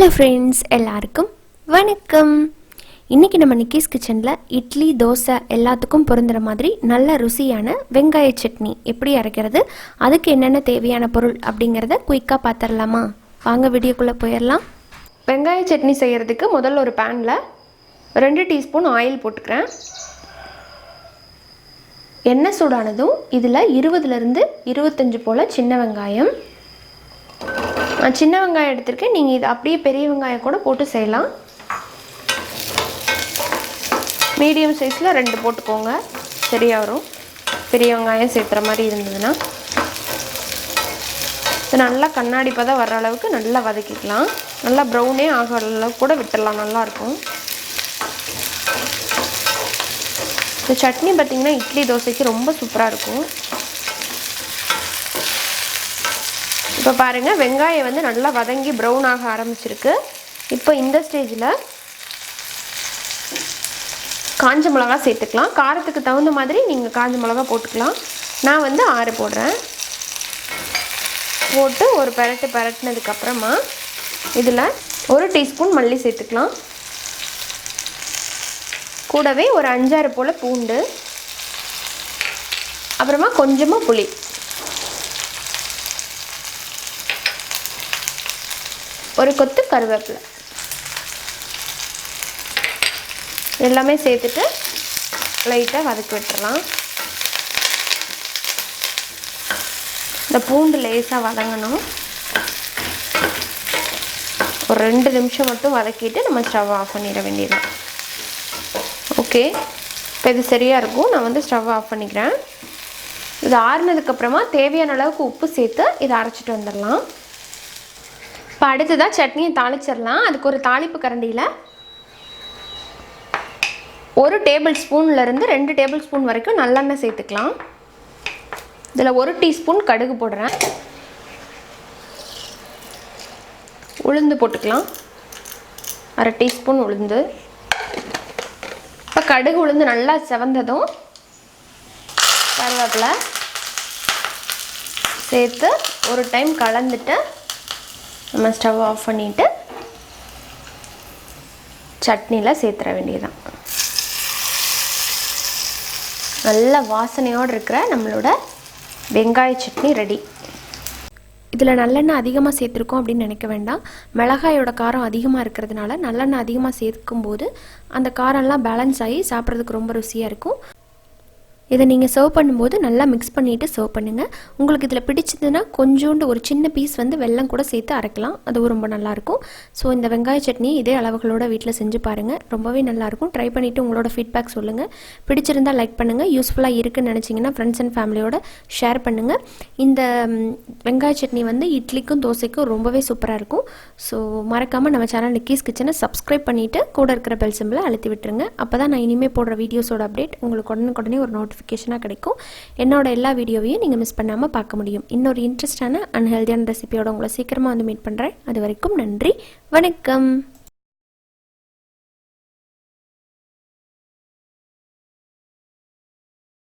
Hello friends, எல்லாருக்கும் வணக்கம். இன்றைக்கி நம்ம நிக்கிஸ் கிச்சனில் இட்லி தோசை எல்லாத்துக்கும் பொருந்துகிற மாதிரி நல்ல ருசியான வெங்காய சட்னி எப்படி அரைக்கிறது, அதுக்கு என்னென்ன தேவையான பொருள் அப்படிங்கிறத குயிக்காக பார்த்துடலாமா? வாங்க வீடியோக்குள்ளே போயிடலாம். வெங்காய சட்னி செய்கிறதுக்கு முதல்ல ஒரு பேனில் 2 டீஸ்பூன் ஆயில் போட்டுக்கிறேன். எண்ணெய் சூடானதும் இதில் 20லேருந்து 25 போல் சின்ன வெங்காயம், சின்ன வெங்காயம் எடுத்துருக்கேன். நீங்கள் இது அப்படியே பெரிய வெங்காயம் கூட போட்டு செய்யலாம். மீடியம் சைஸில் 2 போட்டுக்கோங்க, சரியாக வரும். பெரிய வெங்காயம் சேர்த்துற மாதிரி இருந்ததுன்னா இது நல்லா கண்ணாடி பதம் வர்ற அளவுக்கு நல்லா வதக்கிக்கலாம். நல்லா ப்ரௌனே ஆகிற அளவுக்கு கூட விட்டுடலாம், நல்லாயிருக்கும். இந்த சட்னி பார்த்திங்கன்னா இட்லி தோசைக்கு ரொம்ப சூப்பராக இருக்கும். இப்போ பாருங்கள், வெங்காயம் வந்து நல்லா வதங்கி ப்ரௌன் ஆக ஆரம்பிச்சிருக்கு. இப்போ இந்த ஸ்டேஜில் காஞ்ச மிளகா சேர்த்துக்கலாம். காரத்துக்கு தகுந்த மாதிரி நீங்கள் காஞ்ச மிளகா போட்டுக்கலாம். நான் வந்து 6 போடுறேன். போட்டு ஒரு பரட்டினதுக்கப்புறமா இதில் 1 டீஸ்பூன் மல்லி சேர்த்துக்கலாம். கூடவே ஒரு 5-6 போல் பூண்டு, அப்புறமா கொஞ்சமாக புளி, ஒரு கொத்து கருவேப்பிலை எல்லாமே சேர்த்துட்டு லைட்டாக வதக்கி விட்டுறலாம். இந்த பூண்டு லேசாக வதங்கணும். ஒரு 2 நிமிஷம் மட்டும் வதக்கிட்டு நம்ம ஸ்டவ் ஆஃப் பண்ணிட வேண்டியதான். ஓகே, இப்போ இது சரியாக இருக்கும். நான் வந்து ஸ்டவ் ஆஃப் பண்ணிக்கிறேன். இது ஆறுனதுக்கப்புறமா தேவையான அளவுக்கு உப்பு சேர்த்து இதை அரைச்சிட்டு வந்துடலாம். இப்போ அடுத்ததாக சட்னியை தாளிச்சிடலாம். அதுக்கு ஒரு தாளிப்பு கரண்டியில் 1 டேபிள் ஸ்பூன்லேருந்து 2 டேபிள் ஸ்பூன் வரைக்கும் நல்லெண்ணெய் சேர்த்துக்கலாம். இதில் 1 டீஸ்பூன் கடுகு போடுறேன். உளுந்து போட்டுக்கலாம், 1/2 டீஸ்பூன் உளுந்து. இப்போ கடுகு உளுந்து நல்லா செவந்ததும் கருவேப்பிலை சேர்த்து ஒரு டைம் கலந்துட்டு நம்ம ஸ்டவ் ஆஃப் பண்ணிவிட்டு சட்னியில் சேர்த்துற வேண்டியதுதான். நல்ல வாசனையோடு இருக்கிற நம்மளோட வெங்காய சட்னி ரெடி. இதில் நல்லெண்ணெய் அதிகமாக சேர்த்துருக்கோம் அப்படின்னு நினைக்க வேண்டாம். மிளகாயோட காரம் அதிகமாக இருக்கிறதுனால நல்லெண்ணெய் அதிகமாக சேர்க்கும்போது அந்த காரம்லாம் பேலன்ஸ் ஆகி சாப்பிட்றதுக்கு ரொம்ப ருசியாக இருக்கும். இதை நீங்கள் சர்வ் பண்ணும்போது நல்லா மிக்ஸ் பண்ணிவிட்டு சர்வ் பண்ணுங்கள். உங்களுக்கு இதில் பிடிச்சதுன்னா கொஞ்சோண்டு ஒரு சின்ன பீஸ் வந்து வெல்லம் கூட சேர்த்து அரைக்கலாம், அதுவும் ரொம்ப நல்லாயிருக்கும். ஸோ இந்த வெங்காய சட்னி இதே அளவுகளோட வீட்டில் செஞ்சு பாருங்கள், ரொம்பவே நல்லாயிருக்கும். ட்ரை பண்ணிவிட்டு உங்களோட ஃபீட்பேக் சொல்லுங்கள். பிடிச்சிருந்தால் லைக் பண்ணுங்கள். யூஸ்ஃபுல்லாக இருக்குன்னு நினச்சிங்கன்னா ஃப்ரெண்ட்ஸ் அண்ட் ஃபேமிலியோட ஷேர் பண்ணுங்கள். இந்த வெங்காய சட்னி வந்து இட்லிக்கும் தோசைக்கும் ரொம்பவே சூப்பராக இருக்கும். ஸோ மறக்காமல் நம்ம சேனல் நிக்கிஸ் கிச்சனை சப்ஸ்கிரைப் பண்ணிவிட்டு கூட இருக்கிற பெல் சிம்பிளை அழுத்தி விட்டுருங்க. அப்போ தான் நான் இனிமேல் போடுற வீடியோஸோட அப்டேட் உங்களுக்கு உடனே ஒரு நோட்டிஃபிகேஷனாக கிடைக்கும். என்னோட எல்லா வீடியோவையும் நீங்கள் மிஸ் பண்ணாமல் பார்க்க முடியும். இன்னொரு இன்ட்ரெஸ்டான அண்ட் ஹெல்தியான ரெசிபியோட உங்களை சீக்கிரமாக வந்து மீட் பண்ணுறேன். அது வரைக்கும் நன்றி, வணக்கம்.